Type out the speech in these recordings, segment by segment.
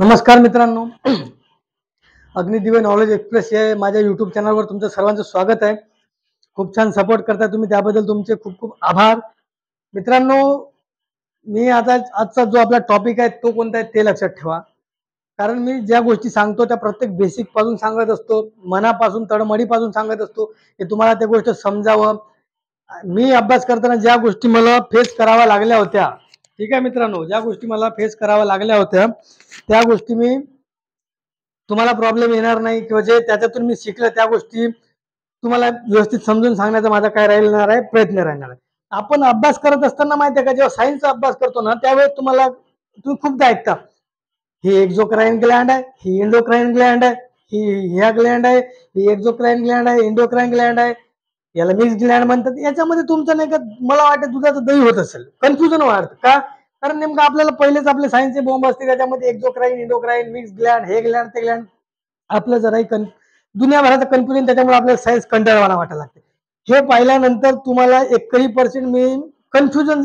नमस्कार मित्रांनो. अग्निदिव्य knowledge express या माझ्या यूट्यूब चॅनलवर तुमचं सर्वांचं स्वागत आहे. खूप छान सपोर्ट करता तुम्ही, त्याबद्दल तुमचे खूप खूप आभार. मित्रांनो, मी आजचा जो आपला टॉपिक आहे तो कोणता आहे ते लक्षात ठेवा. कारण मी ज्या गोष्टी सांगतो त्या प्रत्येक बेसिक पासून सांगत असतो, मनापासून तळमळीपासून सांगत असतो की तुम्हाला त्या गोष्ट समजावं. मी अभ्यास करताना ज्या गोष्टी मला फेस कराव्या लागल्या होत्या, ठीक आहे मित्रांनो, ज्या गोष्टी मला फेस कराव्या लागल्या होत्या त्या गोष्टी मी तुम्हाला प्रॉब्लेम येणार नाही किंवा जे त्याच्यातून मी शिकलं त्या गोष्टी तुम्हाला व्यवस्थित समजून सांगण्याचा माझा काय राहणार आहे, प्रयत्न राहणार आहे. आपण अभ्यास करत असताना माहिती आहे का, जेव्हा सायन्सचा अभ्यास करतो ना त्यावेळेस तुम्ही खूपदा ऐकता ही एक्झोक्राईन ग्लँड आहे, ही इंडोक्राईन ग्लँड आहे, ही ह्या ग्लँड आहे, ही एक्झोक्राईन ग्लँड आहे, इंडोक्राईन ग्लँड आहे, याला मिक्स ग्लँड म्हणतात. याच्यामध्ये तुमचं नाही का, मला वाटतं दुधाचं दही होत असेल, कन्फ्युजन वाढतं का? कारण नेमकं आपल्याला पहिलेच आपले सायन्सचे बॉम्ब असते, त्याच्यामध्ये एक्झोक्राईन, इंडोक्राईन, मिक्स ग्लँड, हे ग्लँड, ते ग्लँड, आपलं जराही दुनियाभराचं कन्फ्युजन, त्याच्यामुळे आपल्याला सायन्स कंटाळवाणा वाटायला लागते. हे पाहिल्यानंतर तुम्हाला एकही पर्सेंट मी कन्फ्युजन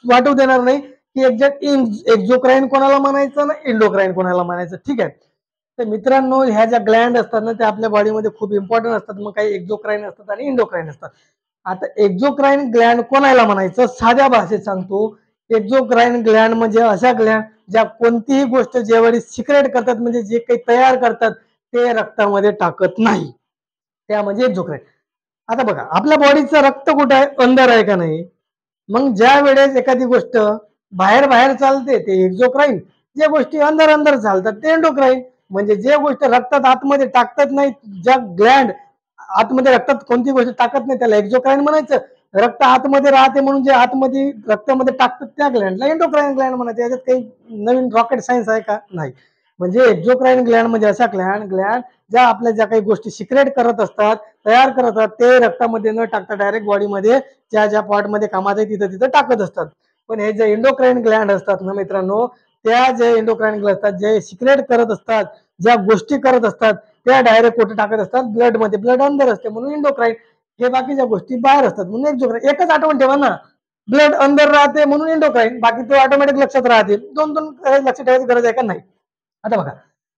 वाटू देणार नाही की एक्झॅक्ट एक्झोक्राईन कोणाला म्हणायचं ना इंडोक्राईन कोणाला म्हणायचं. ठीक आहे. तर मित्रांनो, ह्या ज्या ग्लँड असतात ना त्या आपल्या बॉडीमध्ये खूप इम्पॉर्टंट असतात. मग काही एक्झोक्राईन असतात आणि इंडोक्राईन असतात. आता एक्झोक्राईन ग्लँड कोणाला म्हणायचं, साध्या भाषेत सांगतो. एक्झोक्राईन ग्लँड म्हणजे अशा ग्लँड ज्या कोणतीही गोष्ट ज्यावेळी सिक्रेट करतात, म्हणजे जे काही तयार करतात ते रक्तामध्ये टाकत नाही, त्या म्हणजे एक्झोक्राईन. आता बघा, आपल्या बॉडीचं रक्त कुठं आहे, अंदर आहे का नाही. मग ज्या वेळेस एखादी गोष्ट बाहेर बाहेर चालते ते एक्झोक्राईन, ज्या गोष्टी अंदर अंदर चालतात ते एंडोक्राईन. म्हणजे जे गोष्ट रक्तात आतमध्ये टाकतात नाही, ज्या ग्लँड आतमध्ये रक्तात कोणती गोष्ट टाकत नाही त्याला एक्झोक्राईन म्हणायचं. रक्त आतमध्ये राहते म्हणून जे आतमध्ये रक्तामध्ये टाकतात त्या ग्लँडला एंडोक्राईन ग्लँड म्हणायचं. याच्यात काही नवीन रॉकेट सायन्स आहे का? नाही. म्हणजे एक्झोक्राईन ग्लँड म्हणजे अशा ग्लँड ज्या आपल्या ज्या काही गोष्टी सिक्रेट करत असतात, तयार करत असतात, ते रक्तामध्ये न टाकता डायरेक्ट बॉडीमध्ये ज्या ज्या पॉटमध्ये कामात आहे तिथं तिथं टाकत असतात. पण हे जे एंडोक्राईन ग्लँड असतात ना मित्रांनो, त्या जे एंडोक्राईन ग्लँड असतात, जे सिक्रेट करत असतात, ज्या गोष्टी करत असतात, त्या डायरेक्ट कुठे टाकत असतात, ब्लड मध्ये. ब्लड अंदर असते म्हणून इंडोक्राईन, हे बाकीच्या गोष्टी बाहेर असतात म्हणून एक्झोक्राईन. एकच आठवण ठेवा ना, ब्लड अंदर राहते म्हणून इंडोक्राईन, बाकी तो ऑटोमॅटिक लक्षात राहते. दोन दोन लक्षात ठेवायची गरज आहे का? नाही. आता बघा,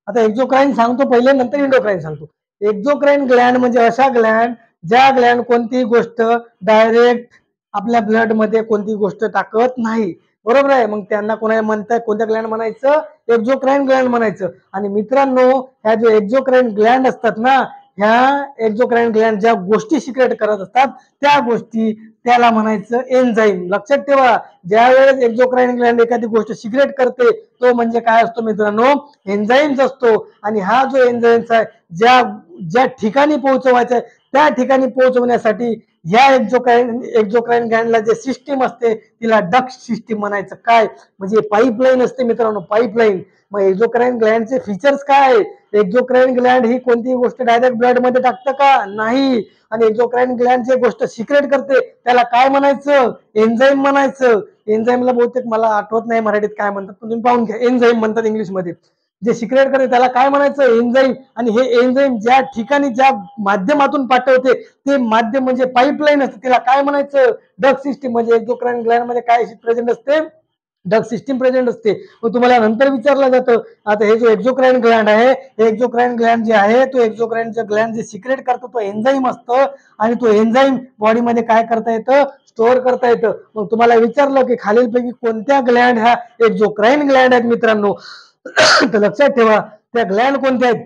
आता एक्झोक्राईन सांगतो पहिले, नंतर इंडोक्राईन सांगतो. एक्झोक्राईन ग्लँड म्हणजे अशा ग्लँड ज्या ग्लँड कोणतीही गोष्ट डायरेक्ट आपल्या ब्लड मध्ये कोणती गोष्ट टाकत नाही. बरोबर आहे. मग त्यांना कोणाला म्हणताय, कोणत्या ग्लँड म्हणायचं? एक्झोक्राईन ग्लँड म्हणायचं. आणि मित्रांनो, ह्या जो एक्झोक्राईन ग्लँड असतात ना, ह्या एक्झोक्राईन ग्लँड ज्या गोष्टी सिक्रेट करत असतात त्या गोष्टी त्याला म्हणायचं एन्झाईम. लक्षात ठेवा, ज्या वेळेस एक्झोक्राईन ग्लँड एखादी गोष्ट सिक्रेट करते तो म्हणजे काय असतो मित्रांनो? एन्झाईम्स असतो. आणि हा जो एन्झाईम्स आहे, ज्या ज्या ठिकाणी पोहोचवायचा आहे त्या ठिकाणी पोहोचवण्यासाठी या एक्झोक्राईन ग्लँडला जे सिस्टीम असते तिला डक्ट सिस्टीम म्हणायचं. काय म्हणजे पाईपलाईन असते मित्रांनो, पाईपलाईन. मग एक्झोक्राईन ग्लँडचे फीचर्स काय? एक्झोक्राईन ग्लँड ही कोणतीही गोष्ट डायरेक्ट ब्लड मध्ये टाकतं का? नाही. आणि एक्झोक्राईन ग्लँड जे गोष्ट सिक्रेट करते त्याला काय म्हणायचं? एन्झाईम म्हणायचं. एन्झाईमला बहुतेक मला आठवत नाही मराठीत काय म्हणतात, तुम्ही पाहून घ्या. एन्झाईम म्हणतात इंग्लिशमध्ये. जे सिक्रेट करते त्याला काय म्हणायचं? एन्झाईम. आणि हे एन्झाईम ज्या ठिकाणी ज्या माध्यमातून पाठवते ते माध्यम म्हणजे पाईपलाईन असते, तिला काय म्हणायचं? Duct system. म्हणजे एक्झोक्राईन ग्लँड मध्ये काय प्रेझेंट असते? डक्ट सिस्टीम प्रेझेंट असते. मग तुम्हाला नंतर विचारलं जातं, आता हे जो एक्झोक्राईन ग्लँड आहे, हे एक्झोक्राईन ग्लँड जे आहे तो एक्झोक्राईनचा ग्लँड जे सिक्रेट करतो तो एन्झाईम असतं. आणि तो एन्झाईम बॉडीमध्ये काय करता येतं? स्टोअर करता येतं. मग तुम्हाला विचारलं की खालीलपैकी कोणत्या ग्लँड ह्या एक्झोक्राईन ग्लँड आहेत मित्रांनो, तर लक्षात ठेवा त्या ग्लँड कोणत्या आहेत?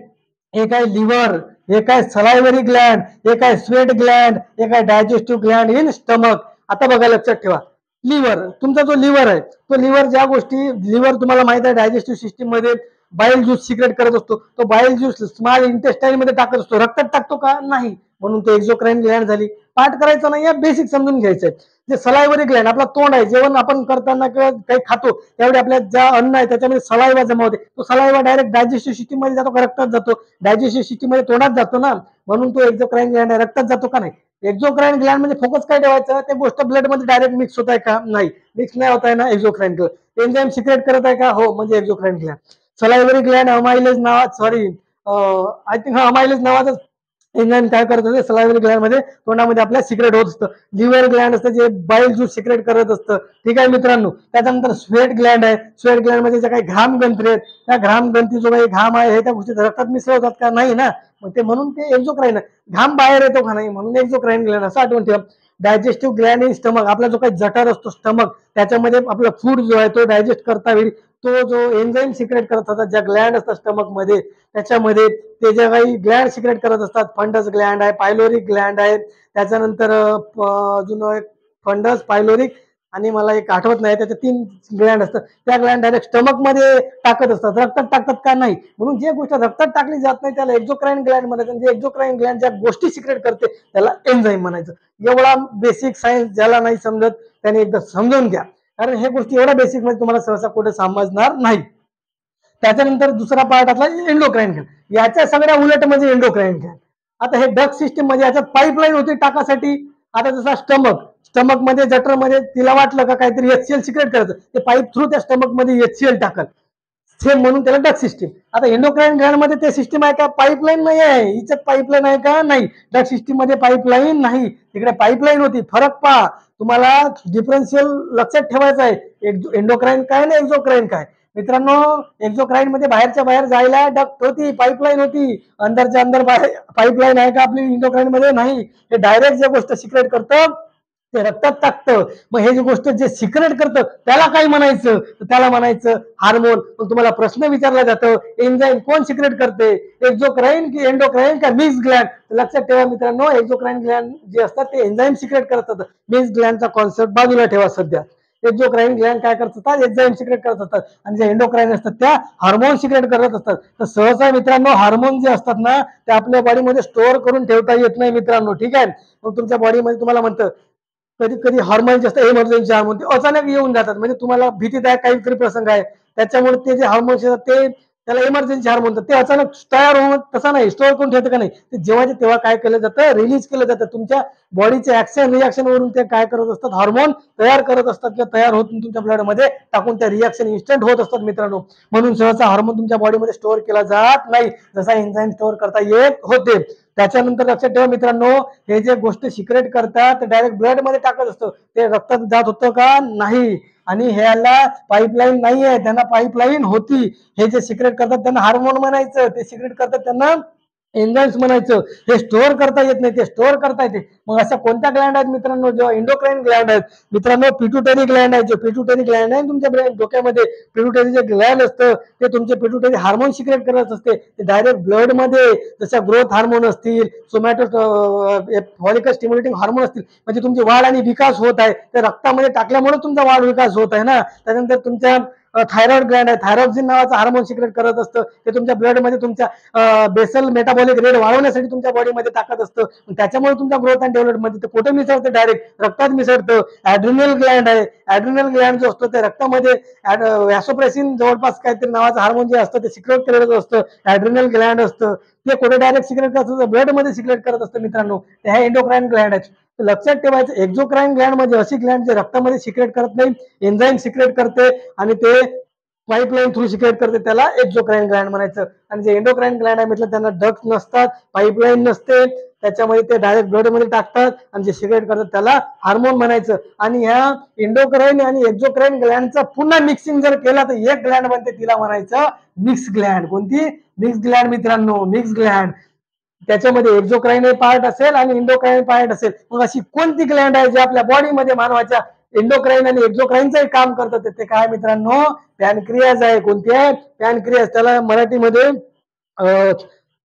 एक आहे लिव्हर, एक आहे सलायव्हरी ग्लँड, एक आहे स्वेट ग्लँड, एक आहे डायजेस्टिव्ह ग्लँड इन स्टमक. आता बघा, लक्षात ठेवा, लिव्हर, तुमचा जो लिव्हर आहे तो लिव्हर ज्या गोष्टी, लिव्हर तुम्हाला माहित आहे डायजेस्टिव्ह सिस्टीम मध्ये बाईल ज्यूस सिक्रेट करत असतो. तो बाईल ज्यूस स्मॉल इंटेस्टाईन मध्ये टाकत असतो. रक्तात टाकतो का? नाही. म्हणून तो एक्झोक्राईन ग्लँड झाली. पाठ करायचं नाही, या बेसिक समजून घ्यायचंय. जे सलायव्हरी ग्लँड, आपला तोंड आहे, जेवण आपण करताना किंवा काही खातो त्यावेळी आपल्या ज्या अन्न आहे त्याच्यामध्ये सलायवा जमा होते. तो सलायवा डायरेक्ट डायजेस्टिव्ह सिस्टीम मध्ये जातो का रक्तात जातो? डायजेस्टिव्ह सिस्टीम मध्ये तोंडात जातो ना, म्हणून तो एक्झोक्राईन ग्लँड आहे. रक्तात जातो का? नाही. एक्झोक्राईन ग्लँड म्हणजे फोकस काय ठेवायचं? ते गोष्ट ब्लड मध्ये डायरेक्ट मिक्स होत आहे का? नाही. मिक्स नाही होत आहे ना एक्झोक्राईन ग्लँड. एन्झाईम सिक्रेट करत आहे का? हो, म्हणजे एक्झोक्राईन ग्लँड. सलायव्हरी ग्लँड अमायलेज नावा, सॉरी, आय थिंक अमायलेज नावाचं एन्झाईम काय करत असते, सलायव्हरी ग्लँड मध्ये तोंडामध्ये आपल्या सिक्रेट होत असतं. लिव्हर ग्लँड असतं जे बाईल ज्यूस सिक्रेट करत असतं. ठीक आहे मित्रांनो. त्याच्यानंतर स्वेट ग्लँड आहे. स्वेट ग्लँड मध्ये जे काही घाम ग्रंथी आहेत, त्या घाम ग्रंथी जो काही घाम आहे हे त्या गोष्टी रक्तात मिसळतात का, नाही ना. मग ते म्हणून ते एक्झोक्राईन, घाम बाहेर येतो का नाही म्हणून एक्झोक्राईन ग्लँड, असं आठवण ठेवा. डायजेस्टिव्ह ग्लँड इन स्टमक, आपला जो काही जठर असतो स्टमक, त्याच्यामध्ये आपला फूड जो आहे तो डायजेस्ट करता वेळी तो जो एन्झाईम सिक्रेट करत असतात, ज्या ग्लँड असतात स्टमक मध्ये, त्याच्यामध्ये ते जे काही ग्लँड सिक्रेट करत असतात, फंडस ग्लँड आहे, पायलोरिक ग्लँड आहे, त्याच्यानंतर अजून एक फंडस, पायलोरिक आणि मला एक आठवत नाही, त्याचे 3 ग्लँड असतात. त्या ग्लँड डायरेक्ट स्टमक मध्ये टाकत असतात. रक्तात टाकतात का, नाही. म्हणून जे गोष्ट रक्तात टाकली जात नाही त्याला एक्झोक्राईन ग्लँड म्हणायचं. जे एक्झोक्राईन ग्लँड ज्या गोष्टी सिक्रेट करते त्याला एन्झाईम म्हणायचं. एवढा बेसिक सायन्स ज्याला नाही समजत त्याने एकदा समजून घ्या, कारण हे गोष्टी एवढ्या बेसिक मध्ये तुम्हाला सहसा कुठे समजणार नाही. त्याच्यानंतर दुसरा पार्ट आपला एंडोक्राईन ग्लँड. याच्या सगळ्या उलट म्हणजे एंडोक्राईन ग्लँड. आता हे डक सिस्टीम मध्ये याच्यात पाईपलाईन होती टाकासाठी. आता जसा स्टमक मध्ये जठर मध्ये तिला वाटलं का काहीतरी HCl सिक्रेट करायचं, ते पाईप थ्रू त्या स्टमक मध्ये HCl टाकल, सेम म्हणून त्याला डक सिस्टीम. आता एंडोक्राईन ग्लँड मध्ये ते सिस्टीम आहे का, पाईपलाईन नाही आहे. हिच्यात पाईपलाईन आहे का, नाही. डक सिस्टीम मध्ये पाईपलाईन नाही, तिकडे पाईपलाईन होती. फरक पहा तुम्हाला, डिफरन्शियल लक्षात ठेवायचं आहे. एंडोक्राईन काय आणि एक्झोक्राईन काय. मित्रांनो, एक्झोक्राईन मध्ये बाहेरच्या बाहेर जायला डक्ट होती, पाईपलाईन होती. अंदरच्या अंदर पाईपलाईन आहे का आपली एंडोक्राईन मध्ये, नाही. हे डायरेक्ट जे गोष्ट सिक्रेट करतं ते रक्तात टाकतं. मग हे जी गोष्ट जे सिक्रेट करतं त्याला काय म्हणायचं, त्याला म्हणायचं हार्मोन. मग तुम्हाला प्रश्न विचारला जातो, एन्झाईम कोण सिक्रेट करते, एक्झोक्राईन की एंडोक्राईन का मिक्स ग्लँड. लक्षात ठेवा मित्रांनो, एक्झोक्राईन ग्लँड जे असतात ते एन्झाईम सिक्रेट करतात. मिक्स ग्लँडचा कॉन्सेप्ट बाजूला ठेवा सध्या. एक्झोक्राईन ग्लँड काय करत असतात, एन्झाईम सिक्रेट करत असतात, आणि जे एंडोक्राईन असतात त्या हार्मोन सिक्रेट करत असतात. तर सहसा मित्रांनो हार्मोन जे असतात ना ते आपल्या बॉडीमध्ये स्टोअर करून ठेवता येत नाही मित्रांनो. ठीक आहे. मग तुमच्या बॉडीमध्ये तुम्हाला म्हणतं कधी कधी हार्मोन जे असतात इमर्जन्सी हार्मोन, ते अचानक येऊन जातात. म्हणजे तुम्हाला भीतीदायक काहीतरी प्रसंग आहे, त्याच्यामुळे ते जे हार्मोन्स येतात ते त्याला इमर्जन्सी हार्मोन म्हणतात. ते अचानक तयार होऊन तसं नाही, स्टोअर करून ठेवतं का नाही, ते जेव्हा तेव्हा काय केलं जातं, रिलीज केलं जातं. तुमच्या बॉडीचे ऍक्शन रिॲक्शन वरून ते काय करत असतात, हार्मोन तयार करत असतात किंवा तयार होत तुमच्या ब्लडमध्ये टाकून त्या रिॲक्शन इन्स्टंट होत असतात मित्रांनो. म्हणून सहसा हार्मोन तुमच्या बॉडीमध्ये स्टोअर केला जात नाही, जसा एन्झाईम स्टोअर करता येत होते. त्याच्यानंतर लक्षात ठेवा मित्रांनो, हे जे गोष्ट सिक्रेट करतात ते डायरेक्ट ब्लड मध्ये टाकत असतं, ते रक्तात जात होतं का, नाही. आणि ह्याला पाईपलाईन नाही आहे, त्यांना पाईपलाईन होती. हे जे सिक्रेट करतात त्यांना हार्मोन म्हणायचं, ते सिक्रेट करतात त्यांना एन्झाईम्स म्हणायचं. हे स्टोअर करता येत नाही, ते स्टोअर करता येते. मग अशा कोणत्या ग्लँड आहेत मित्रांनो, जो एंडोक्राईन ग्लँड आहेत मित्रांनो. पिट्युटरी ग्लँड आहे, जो पिट्युटरी ग्लँड आहे तुमच्या डोक्यामध्ये, पिट्युटरी जे ग्लँड असतं ते तुमचे पिट्युटरी हार्मोन सिक्रेट करत असते. ते डायरेक्ट ब्लड मध्ये जसं ग्रोथ हार्मोन असतील, सोमॅटो फॉलिकल स्टिम्युलेटिंग हार्मोन असतील, म्हणजे तुमची वाढ आणि विकास होत आहे, ते रक्तामध्ये टाकल्यामुळे तुमचा वाढ विकास होत आहे ना. त्यानंतर तुमच्या थायरॉइड ग्लँड आहे, थायरॉक्सिन नावाचं हार्मोन सिक्रेट करत असतं, ते तुमच्या ब्लडमध्ये तुमच्या बेसल मेटाबॉलिक रेट वाढवण्यासाठी तुमच्या बॉडीमध्ये टाकत असतं. त्याच्यामुळे तुमचा ग्रोथ अँड डेव्हलपमेंट ते कुठे मिसळतं, डायरेक्ट रक्तात मिसळतं. ॲड्रिनल ग्लँड आहे, ॲड्रिनल ग्लँड जो असतो ते रक्तामध्ये वॅसोप्रेसिन जवळपास काहीतरी नावाचं हार्मोन जे असतं ते सिक्रेट केलेलं असतं, ॲड्रिनल ग्लँड असतं. ते कुठे डायरेक्ट सिक्रेट करत असतं, ब्लडमध्ये सिक्रेट करत असतं मित्रांनो. ते ह्या एंडोक्राईन ग्लँड आहेत. लक्षात ठेवायचं, एक्झोक्राईन ग्लँड म्हणजे अशी ग्लँड जे रक्तामध्ये सिक्रेट करत नाही, एन्झाईम सिक्रेट करते आणि ते पाईपलाईन थ्रू सिक्रेट करते, त्याला एक्झोक्राईन ग्लँड म्हणायचं. आणि जे एंडोक्राईन ग्लँड आहे म्हटलं त्यांना डक्ट नसतात, पाईपलाईन नसते, त्याच्यामध्ये ते डायरेक्ट ब्लडमध्ये टाकतात आणि जे सिक्रेट करतात त्याला हार्मोन म्हणायचं. आणि ह्या एंडोक्राईन आणि एक्झोक्राईन ग्लँडचा पुन्हा मिक्सिंग जर केला तर एक ग्लँड बनते, तिला म्हणायचं मिक्स ग्लँड. कोणती, मिक्स ग्लँड मित्रांनो, मिक्स ग्लँड. त्याच्यामध्ये एक्झोक्राईन पार्ट असेल आणि इंडोक्राईन पार्ट असेल. मग अशी कोणती ग्लँड आहे जे आपल्या बॉडीमध्ये मानवाच्या एंडोक्राईन आणि एक्झोक्राईनचं काम करतात, ते काय मित्रांनो, पॅनक्रियाज आहे. कोणती आहे, पॅनक्रियाज. त्याला मराठीमध्ये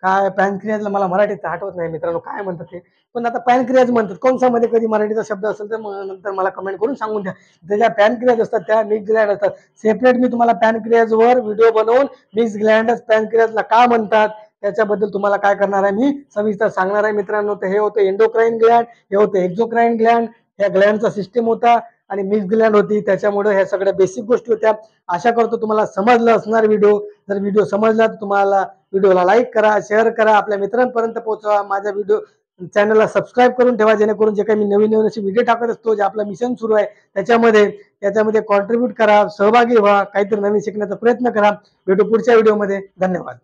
काय, पॅनक्रियाजला मला मराठीत आठवत नाही मित्रांनो काय म्हणतात ते, पण आता पॅनक्रियाज म्हणतात. कोणसा मध्ये कधी मराठीचा शब्द असेल तर नंतर मला कमेंट करून सांगून द्या. त्याच्या पॅनक्रियाज असतात त्या मिक्स ग्लँड असतात. सेपरेट मी तुम्हाला पॅनक्रियाज वर व्हिडिओ बनवून मिक्स ग्लँडच पॅनक्रियाजला का म्हणतात त्याच्याबद्दल तुम्हाला काय करणार आहे मी सविस्तर सांगणार आहे मित्रांनो. तर हे होतं एंडोक्राईन ग्लँड, हे होतं एक्झोक्राईन ग्लँड. ह्या ग्लँडचा सिस्टीम होता आणि मिक्स ग्लँड होती, त्याच्यामुळे ह्या सगळ्या बेसिक गोष्टी होत्या. आशा करतो तुम्हाला समजलं असणार व्हिडिओ. जर व्हिडिओ समजला तर तुम्हाला व्हिडिओला लाईक करा, शेअर करा, आपल्या मित्रांपर्यंत पोहोचवा. माझ्या व्हिडिओ चॅनलला सबस्क्राईब करून ठेवा, जेणेकरून जे काही मी नवीन नवीन असे व्हिडिओ टाकत असतो, जे आपलं मिशन सुरू आहे त्याच्यामध्ये कॉन्ट्रीब्यूट करा, सहभागी व्हा, काहीतरी नवीन शिकण्याचा प्रयत्न करा. भेटू पुढच्या व्हिडिओमध्ये. धन्यवाद.